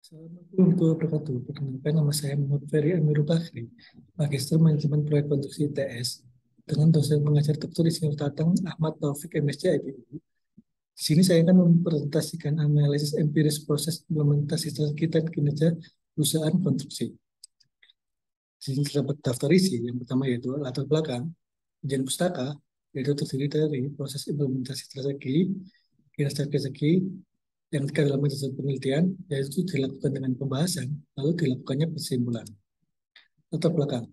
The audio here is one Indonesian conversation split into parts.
Assalamualaikum warahmatullahi wabarakatuh. Perkenalkan, nama saya Muhammad Ferry Amirul Bakri, Magister Manajemen Proyek Konstruksi ITS, dengan dosen pengajar Dr. Insinyur Tatang Ahmad Taufik MSc IPU. Di sini saya akan mempresentasikan analisis empiris proses implementasi strategi dan kinerja perusahaan konstruksi. Di sini terdapat daftar isi. Yang pertama yaitu latar belakang, ujian pustaka, yaitu terdiri dari proses implementasi strategi, kinerja strategi, yang ketiga dalam metode penelitian, yaitu dilakukan dengan pembahasan, lalu dilakukannya kesimpulan. Latar belakang.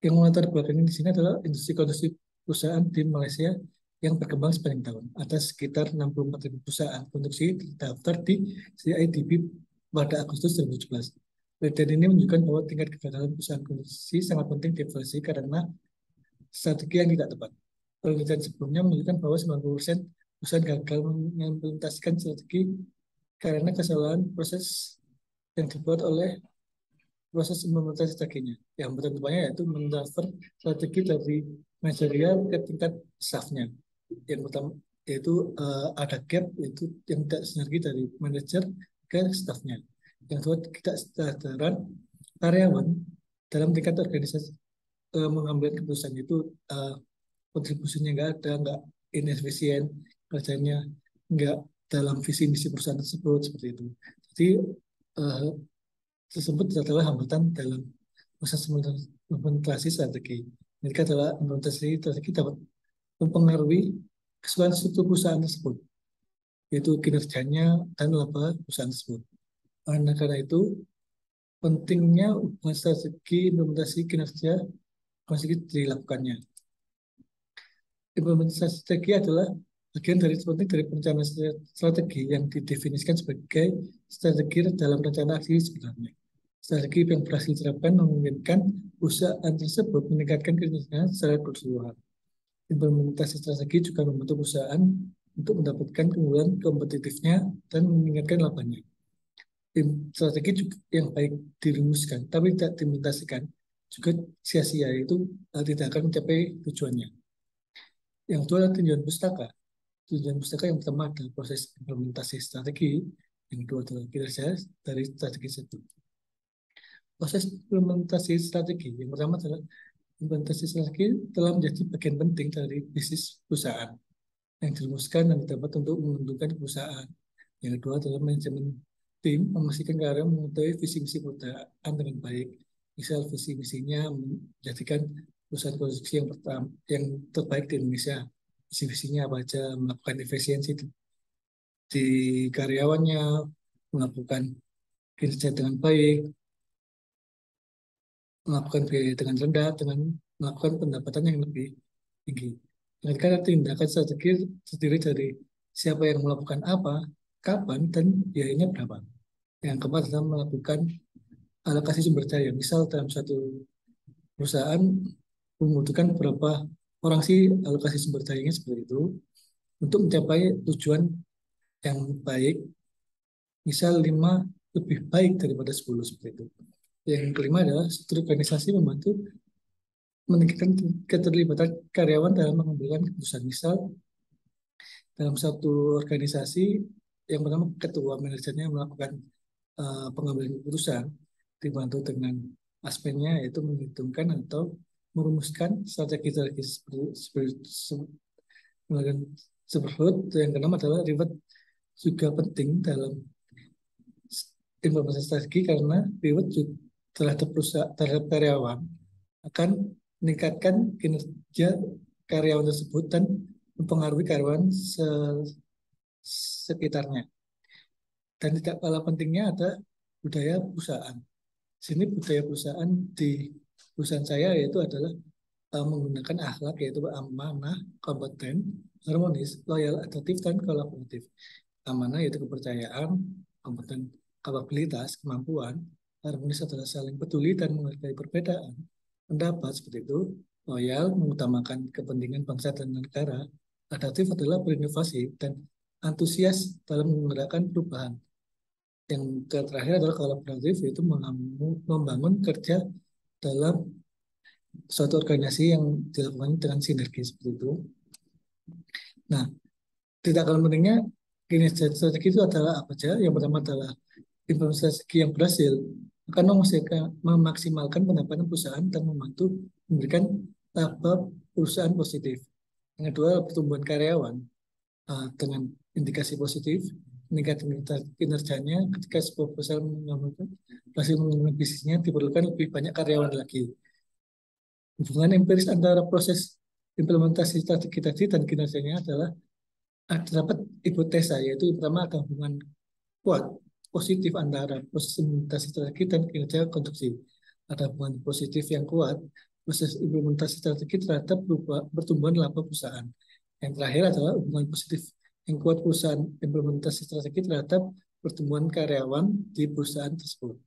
Yang melatar belakang di sini adalah industri konstruksi perusahaan di Malaysia yang berkembang sepanjang tahun. Ada sekitar 64.000 perusahaan konstruksi terdaftar di CIDB pada Agustus 2017. Penelitian ini menunjukkan bahwa tingkat kegagalan perusahaan konstruksi sangat penting dievaluasi karena strategi yang tidak tepat. Penelitian sebelumnya menunjukkan bahwa 90% perusahaan gagal mengimplementasikan strategi karena kesalahan proses yang dibuat oleh proses implementasi strateginya. Yang pertamanya yaitu mentransfer strategi dari manajerial ke tingkat staffnya. Yang pertama yaitu ada gap, yaitu yang tidak sinergi dari manajer ke staffnya. Yang kedua, tidak kesadaran karyawan dalam tingkat organisasi mengambil keputusan itu kontribusinya nggak ada, nggak inefisien, kerjanya nggak dalam visi misi perusahaan tersebut, seperti itu. Jadi uh, tersebut adalah hambatan dalam proses implementasi strategi. Mereka adalah implementasi strategi dapat mempengaruhi keseluruhan struktur perusahaan tersebut, yaitu kinerjanya dan laba perusahaan tersebut. Karena itu, pentingnya hubungan strategi implementasi kinerja konstruksi dilakukannya. Implementasi strategi adalah bagian dari penting dari perencanaan strategi yang didefinisikan sebagai strategi dalam rencana aksi sebenarnya. Strategi yang berhasil diterapkan memungkinkan perusahaan tersebut meningkatkan kinerjanya secara keseluruhan. Implementasi strategi juga membantu perusahaan untuk mendapatkan keunggulan kompetitifnya dan meningkatkan labanya. Strategi juga yang baik dirumuskan tapi tidak diimplementasikan juga sia-sia, itu tidak akan mencapai tujuannya. Yang kedua adalah tujuan pustaka. Tujuan pustaka yang pertama adalah proses implementasi strategi, yang kedua adalah kinerja dari strategi itu. Proses implementasi strategi yang pertama adalah implementasi strategi telah menjadi bagian penting dari bisnis perusahaan yang dirumuskan dan didapat untuk menguntungkan perusahaan. Yang kedua adalah manajemen tim memastikan karyawan mengetahui visi misi perusahaan dengan baik. Misal visi misinya menjadikan perusahaan konstruksi yang pertama yang terbaik di Indonesia. Visi visinya apa aja, melakukan efisiensi di karyawannya, melakukan kinerja dengan baik, melakukan biaya dengan rendah, dengan melakukan pendapatan yang lebih tinggi. Yang ketiga, tindakan strategi terdiri dari siapa yang melakukan apa, kapan, dan biayanya berapa. Yang keempat adalah melakukan alokasi sumber daya. Misal dalam satu perusahaan membutuhkan berapa orang sih alokasi sumber dayanya, seperti itu untuk mencapai tujuan yang baik. Misal 5 lebih baik daripada 10, seperti itu. Yang kelima adalah struktur organisasi membantu meningkatkan keterlibatan karyawan dalam mengambil keputusan. Misal dalam satu organisasi, yang pertama ketua manajernya melakukan pengambilan keputusan, dibantu dengan aspeknya yaitu menghitungkan atau merumuskan strategi-strategi seperti yang keenam adalah reward juga penting dalam implementasi strategi karena reward terhadap perusahaan, terhadap karyawan akan meningkatkan kinerja karyawan tersebut dan mempengaruhi karyawan sekitarnya. Dan tidak kalah pentingnya ada budaya perusahaan. Sini budaya perusahaan di perusahaan saya yaitu adalah menggunakan akhlak, yaitu amanah, kompeten, harmonis, loyal, adaptif, dan kolaboratif. Amanah yaitu kepercayaan, kompeten, kapabilitas, kemampuan, harmonis adalah saling peduli dan menghargai perbedaan pendapat, seperti itu. Loyal mengutamakan kepentingan bangsa dan negara, adaptif adalah berinovasi dan antusias dalam menggerakkan perubahan. Yang terakhir adalah kolaboratif, yaitu membangun kerja dalam suatu organisasi yang dilakukan dengan sinergi, seperti itu. Nah, tidak kalah pentingnya kinerja strategi itu adalah apa saja. Yang pertama adalah implementasi strategi yang berhasil akan memaksimalkan pendapatan perusahaan dan membantu memberikan laba perusahaan positif. Yang kedua, pertumbuhan karyawan dengan indikasi positif, meningkatkan kinerjanya ketika sebuah perusahaan berhasil mengembangkan bisnisnya diperlukan lebih banyak karyawan lagi. Hubungan empiris antara proses implementasi strategi tadi dan kinerjanya adalah terdapat hipotesa, yaitu pertama ada hubungan kuat positif antara proses implementasi strategi dan kinerja konstruksi. Ada hubungan positif yang kuat proses implementasi strategi terhadap pertumbuhan laba perusahaan. Yang terakhir adalah hubungan positif yang kuat perusahaan implementasi strategi terhadap pertumbuhan karyawan di perusahaan tersebut.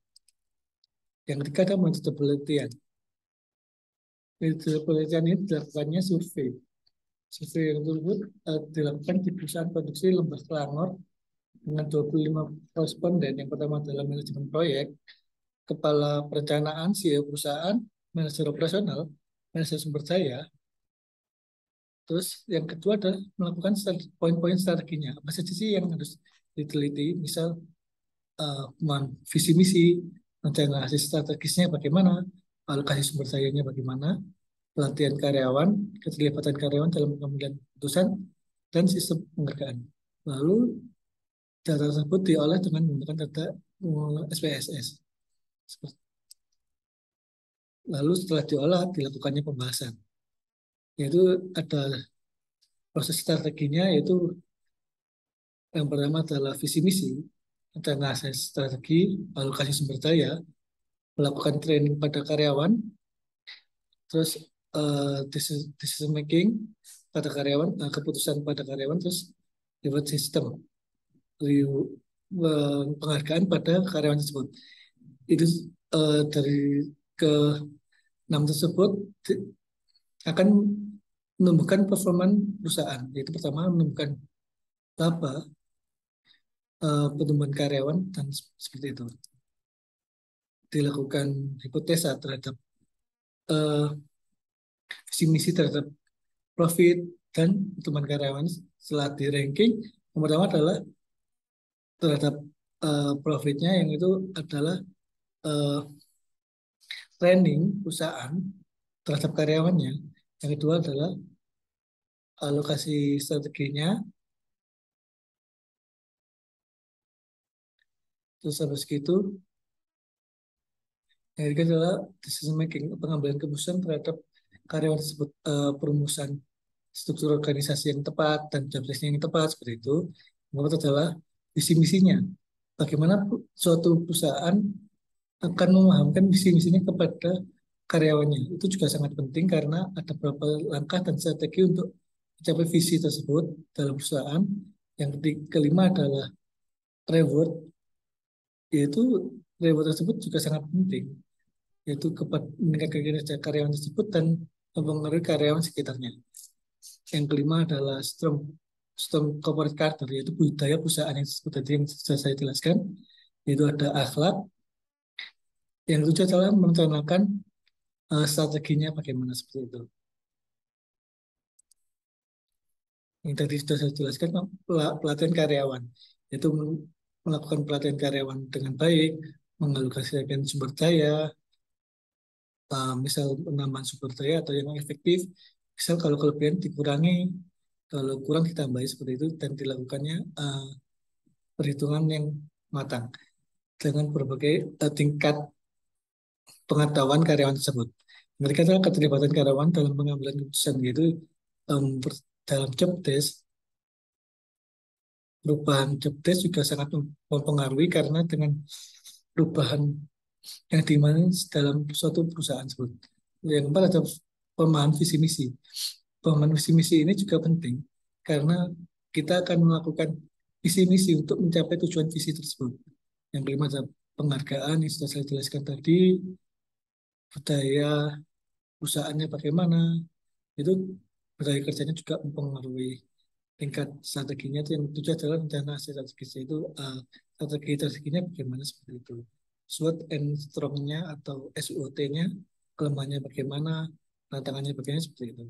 Yang ketiga adalah metode penelitian. Metode penelitian ini dilakukannya survei. Survei yang tersebut dilakukan di perusahaan produksi Lembah Selangor dengan 25 responden. Yang pertama adalah manajemen proyek, kepala perencanaan, CEO perusahaan, manajer operasional, manajer sumber daya. Terus yang kedua adalah melakukan poin-poin strateginya. Apa saja sih yang harus diteliti? Misal visi misi, rencana strategisnya bagaimana, alokasi sumber dayanya bagaimana, pelatihan karyawan, keterlibatan karyawan dalam pengambilan keputusan, dan sistem penghargaan. Lalu data tersebut diolah dengan menggunakan data SPSS. Lalu setelah diolah dilakukannya pembahasan. Yaitu ada proses strateginya, yaitu yang pertama adalah visi misi, rencana strategi, alokasi sumber daya, melakukan training pada karyawan, terus decision making pada karyawan, keputusan pada karyawan, terus reward system, penghargaan pada karyawan tersebut. Itu dari ke 6 tersebut akan menumbuhkan performa perusahaan. Yaitu pertama menumbuhkan laba, pertumbuhan karyawan, dan seperti itu. Dilakukan hipotesa terhadap visi misi terhadap profit dan pertumbuhan karyawan. Setelah di ranking, yang pertama adalah terhadap profitnya, yang itu adalah training perusahaan terhadap karyawannya. Yang kedua adalah alokasi strateginya. Terus habis itu, yang ketiga adalah decision making, pengambilan keputusan terhadap karyawan tersebut, perumusan struktur organisasi yang tepat dan job desk yang tepat seperti itu. Yang keempat adalah visi misinya. Bagaimana suatu perusahaan akan memahamkan visi misinya kepada karyawannya. Itu juga sangat penting karena ada beberapa langkah dan strategi untuk mencapai visi tersebut dalam perusahaan. Yang kelima adalah reward, yaitu reward tersebut juga sangat penting, yaitu kepada meningkatkan kinerja karyawan tersebut dan mempengaruhi karyawan sekitarnya. Yang kelima adalah strong corporate culture, yaitu budaya perusahaan yang disebut tadi yang sudah saya jelaskan, yaitu ada akhlak. Yang ketujuh adalah merencanakan strateginya bagaimana seperti itu. Yang tadi sudah saya jelaskan, pelatihan karyawan, yaitu melakukan pelatihan karyawan dengan baik, mengalokasikan sumber daya, misal penambahan sumber daya atau yang efektif, misal kalau kelebihan dikurangi, kalau kurang ditambahi seperti itu, dan dilakukannya perhitungan yang matang dengan berbagai tingkat pengetahuan karyawan tersebut. Mereka adalah keterlibatan karyawan dalam pengambilan keputusan, yaitu dalam job desk. Perubahan job desk juga sangat mempengaruhi karena dengan perubahan yang dimana dalam suatu perusahaan tersebut. Yang keempat adalah pemahaman visi misi. Pemahaman visi misi ini juga penting karena kita akan melakukan visi misi untuk mencapai tujuan visi tersebut. Yang kelima adalah penghargaan yang sudah saya jelaskan tadi, budaya perusahaannya bagaimana, itu budaya kerjanya juga mempengaruhi tingkat strateginya. Itu yang tujuh adalah rencana strategisnya, itu strateginya bagaimana seperti itu. SWOT and strong-nya atau SWOT-nya, kelemahannya bagaimana, tantangannya bagaimana seperti itu.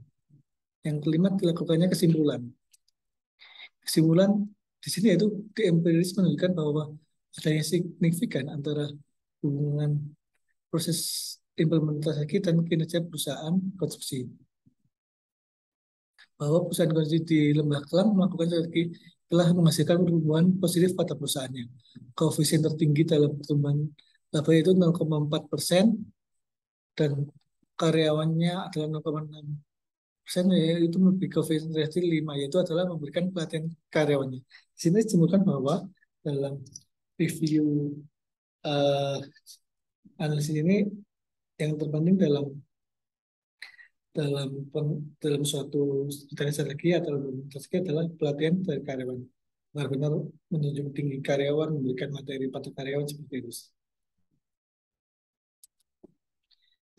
Yang kelima dilakukannya kesimpulan. Kesimpulan di sini yaitu di empiris menunjukkan bahwa adanya signifikan antara hubungan proses implementasi dan kinerja perusahaan konstruksi. Bahwa perusahaan konstruksi di Lembah Kelang melakukan strategi telah menghasilkan pertumbuhan positif pada perusahaannya. Koefisien tertinggi dalam pertumbuhan laba itu 0,4% dan karyawannya adalah 0,6%, yaitu memiliki koefisien 5, yaitu adalah memberikan pelatihan karyawannya. Di sini disebutkan bahwa dalam review uh, analisis ini yang terpenting dalam dalam dalam suatu strategi atau strategi adalah pelatihan dari karyawan, benar-benar menjunjung tinggi karyawan, memberikan materi pada karyawan seperti itu.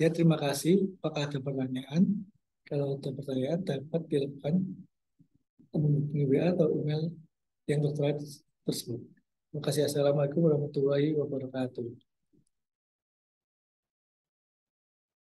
Ya, terima kasih. Apakah ada pertanyaan? Kalau ada pertanyaan dapat dilakukan menghubungi WA atau email yang tertera tersebut. Terima kasih. Assalamualaikum warahmatullahi wabarakatuh.